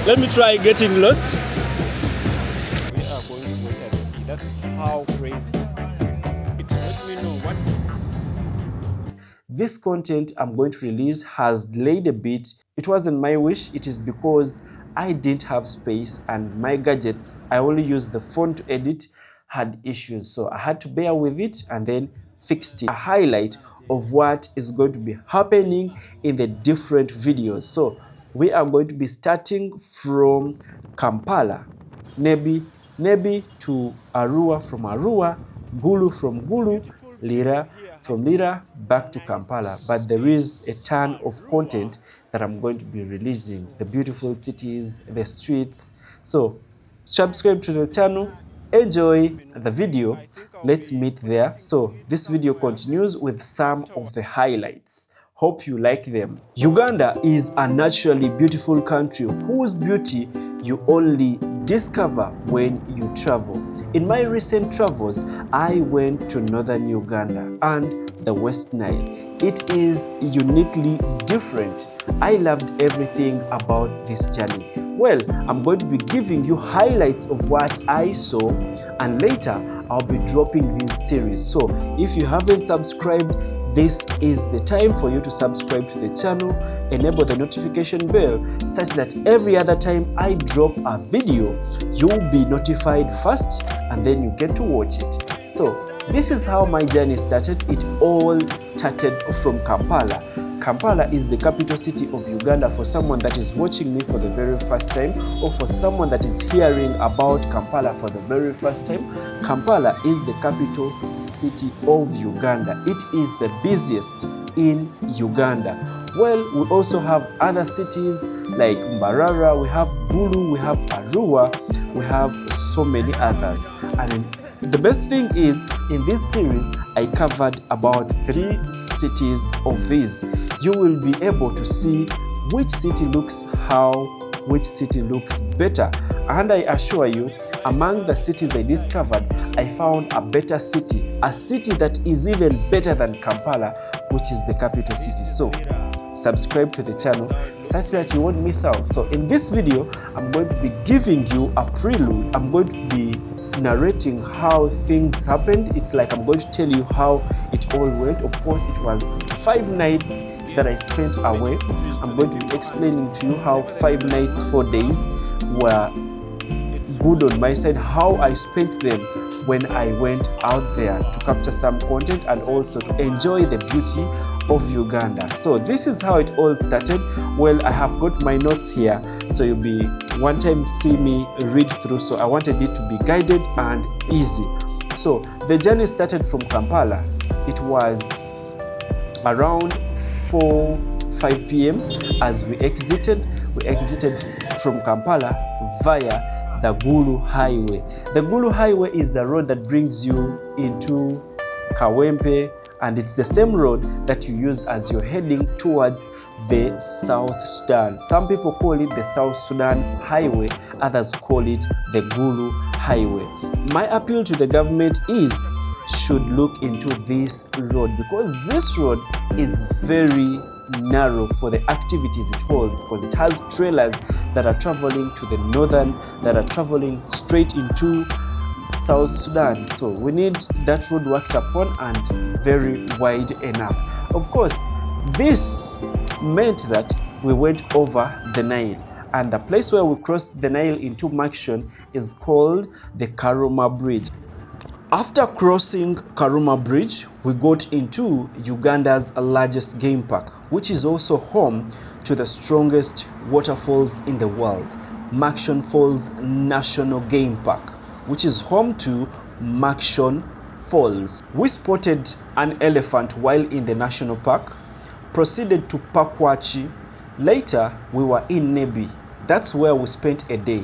Let me try getting lost. We are going to wait and see. That's how crazy. Let me know what. This content I'm going to release has delayed a bit. It wasn't my wish. It is because I didn't have space and my gadgets, I only used the phone to edit, had issues. So I had to bear with it and then fixed it. A highlight of what is going to be happening in the different videos. So we are going to be starting from Kampala, Nebbi to Arua, from Arua, Gulu from Gulu, Lira, from Lira back to Kampala. But there is a ton of content that I'm going to be releasing. The beautiful cities, the streets. So subscribe to the channel, enjoy the video. Let's meet there. So this video continues with some of the highlights. Hope you like them. Uganda is a naturally beautiful country whose beauty you only discover when you travel. In my recent travels, I went to northern Uganda and the West Nile. It is uniquely different. I loved everything about this journey. Well, I'm going to be giving you highlights of what I saw, and later I'll be dropping this series. So if you haven't subscribed, this is the time for you to subscribe to the channel, enable the notification bell such that every other time I drop a video, you'll be notified first and then you get to watch it. So this is how my journey started. It all started from Kampala. Kampala is the capital city of Uganda for someone that is watching me for the very first time, or for someone that is hearing about Kampala for the very first time. Kampala is the capital city of Uganda. It is the busiest in Uganda. Well, we also have other cities like Mbarara, we have Gulu, we have Arua, we have so many others. And the best thing is, in this series, I covered about 3 cities of these. You will be able to see which city looks how, which city looks better. And I assure you, among the cities I discovered, I found a better city, a city that is even better than Kampala, which is the capital city. So subscribe to the channel such that you won't miss out. So in this video, I'm going to be giving you a prelude. I'm going to be narrating how things happened. It's like I'm going to tell you how it all went. Of course, it was 5 nights that I spent away. I'm going to be explaining to you how 5 nights, 4 days were good on my side, how I spent them when I went out there to capture some content and also to enjoy the beauty of Uganda. So this is how it all started. Well, I have got my notes here, so you'll be one time see me read through. So I wanted it to be guided and easy. So the journey started from Kampala. It was around 4-5 p.m. as we exited. We exited from Kampala via the Gulu Highway. The Gulu Highway is the road that brings you into Kawempe, and it's the same road that you use as you're heading towards the South Sudan. Some people call it the South Sudan Highway, others call it the Gulu Highway. My appeal to the government is, should look into this road, because this road is very narrow for the activities it holds, because it has trailers that are traveling to the northern, that are traveling straight into South Sudan. So we need that road worked upon and very wide enough. Of course, this meant that we went over the Nile, and the place where we crossed the Nile into Maction is called the Karuma Bridge. After crossing Karuma Bridge, we got into Uganda's largest game park, which is also home to the strongest waterfalls in the world, Maction Falls National Game Park, which is home to Maction Falls. We spotted an elephant while in the national park, proceeded to Pakwachi. Later, we were in Nebbi. That's where we spent a day.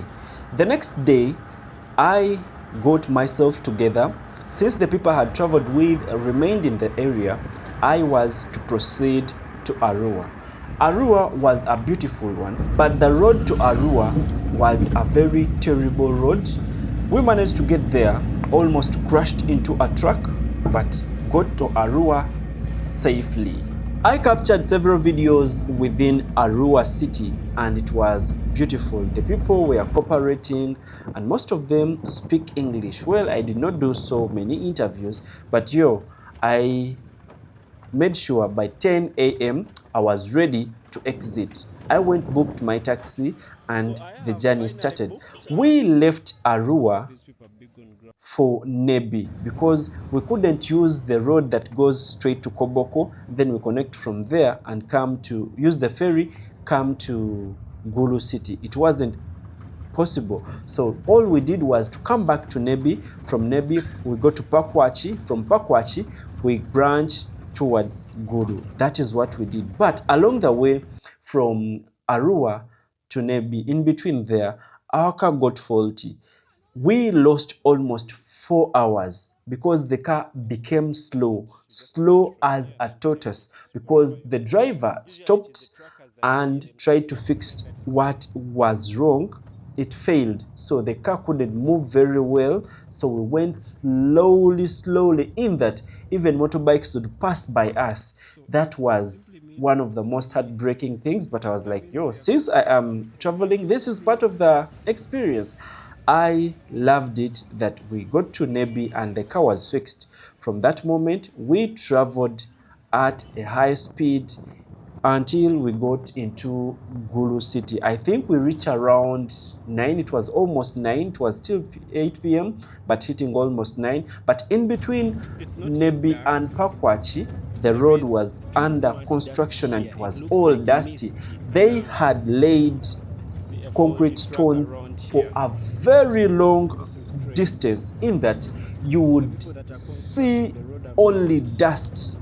The next day, I got myself together. Since the people I had traveled with remained in the area, I was to proceed to Arua. Arua was a beautiful one, but the road to Arua was a very terrible road. We managed to get there, almost crashed into a truck, but got to Arua safely. I captured several videos within Arua City and it was beautiful. The people were cooperating and most of them speak English. Well, I did not do so many interviews, but I made sure by 10 a.m. I was ready to exit. I went booked my taxi and the journey started. We left Arua for Nebbi because we couldn't use the road that goes straight to Koboko. Then we connect from there and come to use the ferry, come to Gulu City. It wasn't possible. So all we did was to come back to Nebbi. From Nebbi, we go to Pakwachi. From Pakwachi, we branch towards Gulu. That is what we did. But along the way from Arua to Nebbi, in between there, our car got faulty. We lost almost 4 hours because the car became slow as a tortoise, because the driver stopped and tried to fix what was wrong. It failed, so the car couldn't move very well, so we went slowly, in that even motorbikes would pass by us. That was one of the most heartbreaking things, but I was like, since I am traveling, this is part of the experience. I loved it that we got to Nebbi and the car was fixed. From that moment, we traveled at a high speed until we got into Gulu City. I think we reached around 9. It was almost 9. It was still 8 p.m. but hitting almost 9. But in between Nebbi and Pakwachi, the road was under construction and it was all dusty. They had laid concrete stones for a very long distance, in that you would see only dust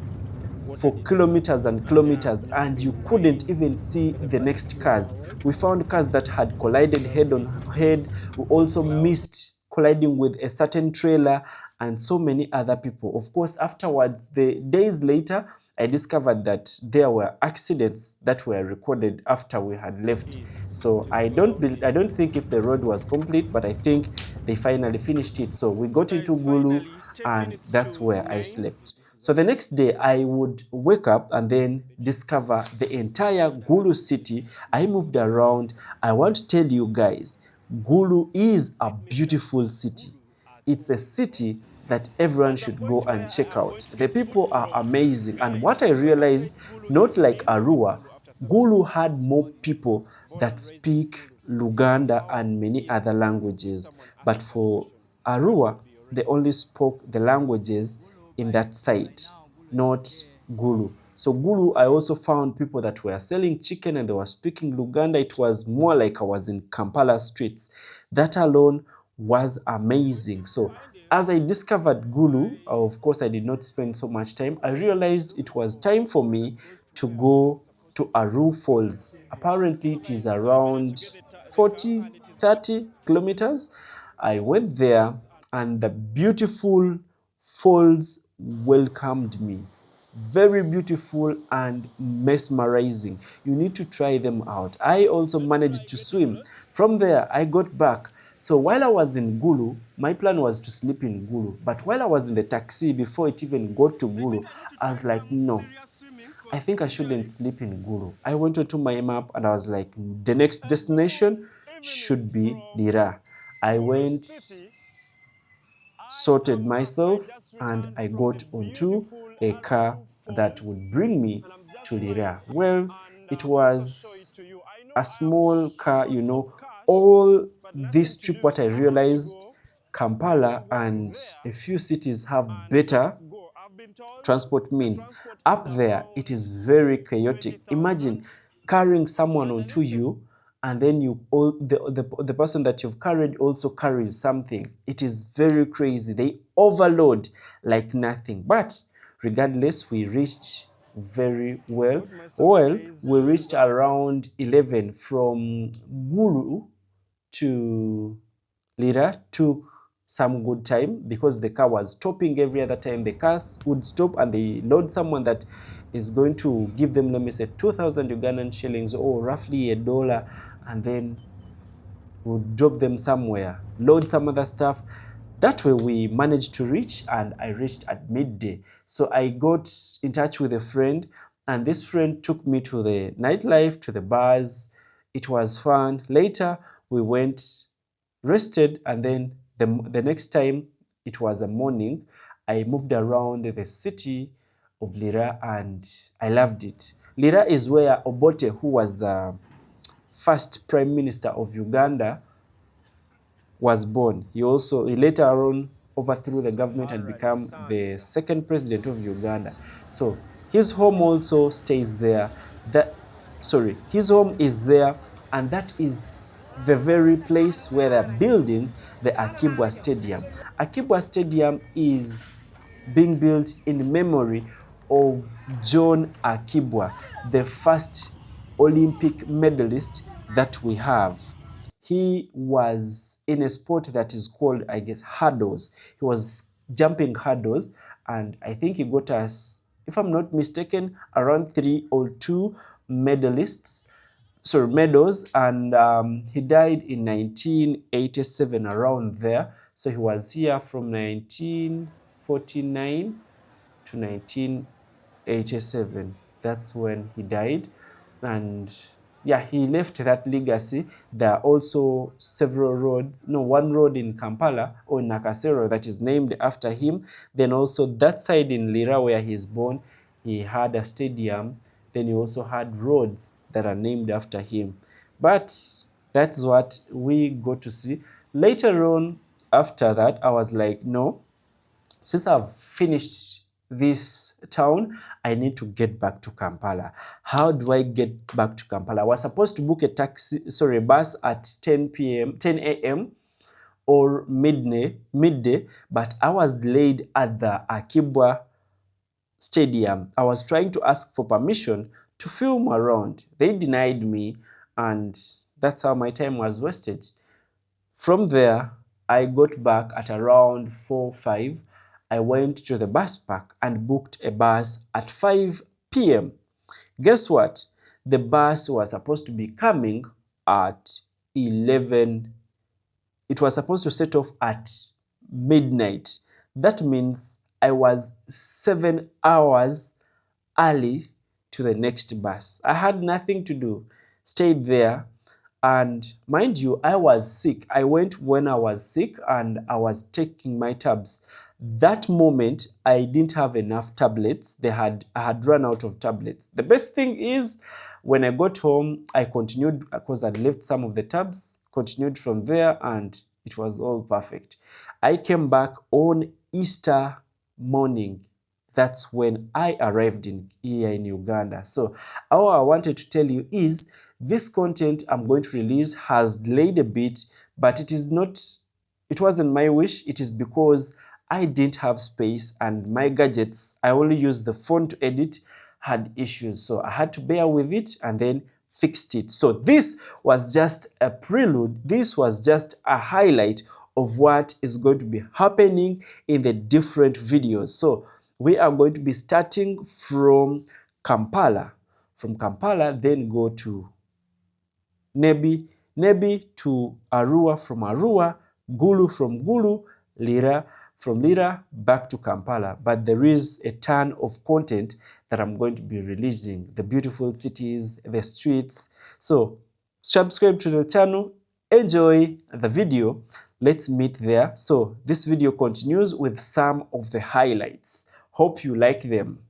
for kilometers and kilometers and you couldn't even see the next cars. We found cars that had collided head on head. We also missed colliding with a certain trailer and so many other people. Of course, afterwards, the days later, I discovered that there were accidents that were recorded after we had left. So I don't think if the road was complete, but I think they finally finished it. So we got into Gulu and that's where I slept. So the next day I would wake up and then discover the entire Gulu City. I moved around. I want to tell you guys, Gulu is a beautiful city. It's a city that everyone should go and check out. The people are amazing. And what I realized, not like Arua, Gulu had more people that speak Luganda and many other languages. But for Arua, they only spoke the languages in that site, not Gulu. So Gulu, I also found people that were selling chicken and they were speaking Luganda. It was more like I was in Kampala streets. That alone was amazing. So as I discovered Gulu, of course I did not spend so much time. I realized it was time for me to go to Arua Falls. Apparently it is around 30 kilometers. I went there and the beautiful falls welcomed me. Very beautiful and mesmerizing. You need to try them out. I also managed to swim. From there, I got back. So while I was in Gulu, my plan was to sleep in Gulu. But while I was in the taxi, before it even got to Gulu, I was like, no, I think I shouldn't sleep in Gulu. I went onto my map and I was like, the next destination should be Lira. I went, sorted myself, and I got onto a car that would bring me to Lira. Well, it was a small car, All this trip, what I realized, Kampala and a few cities have better transport means. Up there, it is very chaotic. Imagine carrying someone onto you and then the person that you've carried also carries something. It is very crazy. They overload like nothing. But regardless, we reached very well. Well, we reached around 11 from Gulu to Lira. Took some good time because the car was stopping every other time. The cars would stop and they load someone that is going to give them, let me say, 2,000 Ugandan shillings or roughly $1, and then we'll drop them somewhere, load some other stuff. That way we managed to reach, and I reached at midday. So I got in touch with a friend And this friend took me to the nightlife, to the bars. It was fun. Later, we went, rested, and then the next time, it was a morning, I moved around the city of Lira and I loved it. Lira is where Obote, who was the first prime minister of Uganda, was born. He later on overthrew the government and became the second president of Uganda. So his home also stays there. His home is there, and that is the very place where they're building the Akibwa Stadium. Akibwa Stadium is being built in memory of John Akibwa, the first Olympic medalist that we have. He was in a sport that is called, I guess, hurdles. He was jumping hurdles, and I think he got us, if I'm not mistaken, around 3 or 2 medals, and he died in 1987, around there. So he was here from 1949 to 1987. That's when he died. And yeah, he left that legacy. There are also several roads, one road in Kampala or Nakasero that is named after him. Then also that side in Lira where he is born, he had a stadium. Then he also had roads that are named after him. But that's what we got to see. Later on, after that, I was like, no, since I've finished this town, I need to get back to Kampala. How do I get back to Kampala? I was supposed to book a bus at 10 a.m. or midday, but I was delayed at the Akibwa Stadium. I was trying to ask for permission to film around. They denied me, and that's how my time was wasted. From there, I got back at around 4-5. I went to the bus park and booked a bus at 5 p.m. Guess what? The bus was supposed to be coming at 11. It was supposed to set off at midnight. That means I was 7 hours early to the next bus. I had nothing to do. Stayed there. And mind you, I was sick. I went when I was sick and I was taking my tabs. That moment, I didn't have enough tablets. I had run out of tablets. The best thing is, when I got home, I continued because I'd left some of the tabs, continued from there, and it was all perfect. I came back on Easter morning. That's when I arrived here in Uganda. So all I wanted to tell you is, this content I'm going to release has delayed a bit, but it wasn't my wish. It is because I didn't have space and my gadgets, I only used the phone to edit, had issues. So I had to bear with it and then fixed it. So this was just a prelude. This was just a highlight of what is going to be happening in the different videos. So we are going to be starting from Kampala. From Kampala, then go to Nebbi to Arua, from Arua, Gulu from Gulu, Lira, from Lira back to Kampala. But there is a ton of content that I'm going to be releasing. The beautiful cities, the streets. So subscribe to the channel, enjoy the video. Let's meet there. So this video continues with some of the highlights. Hope you like them.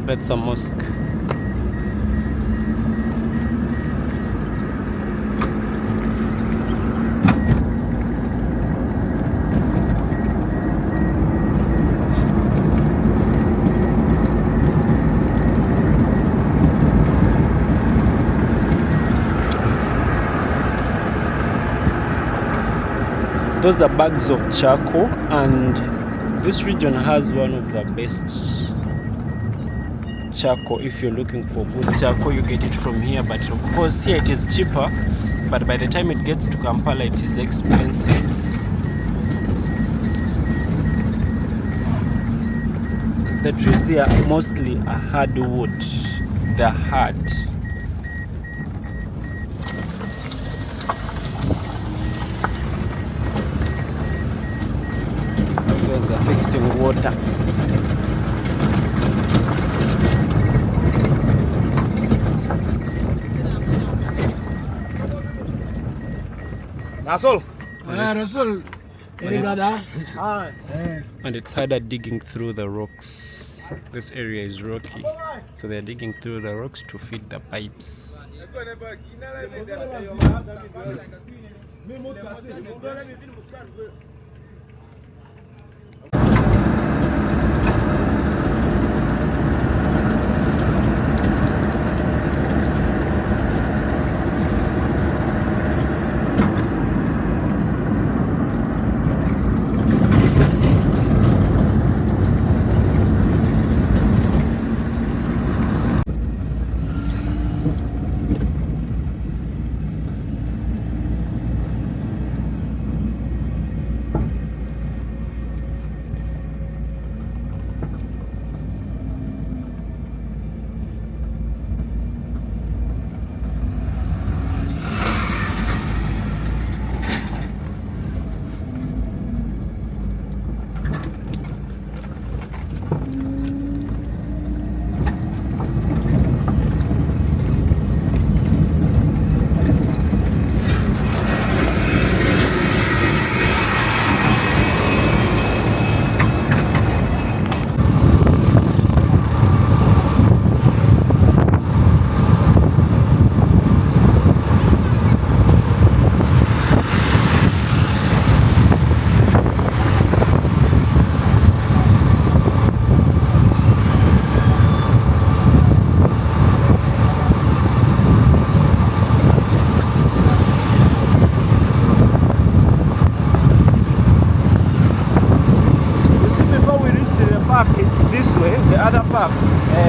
That's a mosque. Those are bags of charcoal, and this region has one of the best charcoal. If you're looking for good charcoal, you get it from here, but of course here it is cheaper, but by the time it gets to Kampala it is expensive. The trees here mostly are hardwood. They're hard. Those are fixing water. Rasul. Rasul. And it's harder digging through the rocks. This area is rocky, so they're digging through the rocks to feed the pipes.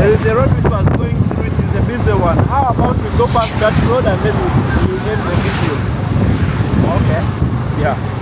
There is a road which was going through, it is a busy one. How about we go past that road and then we end the video? Okay. Yeah.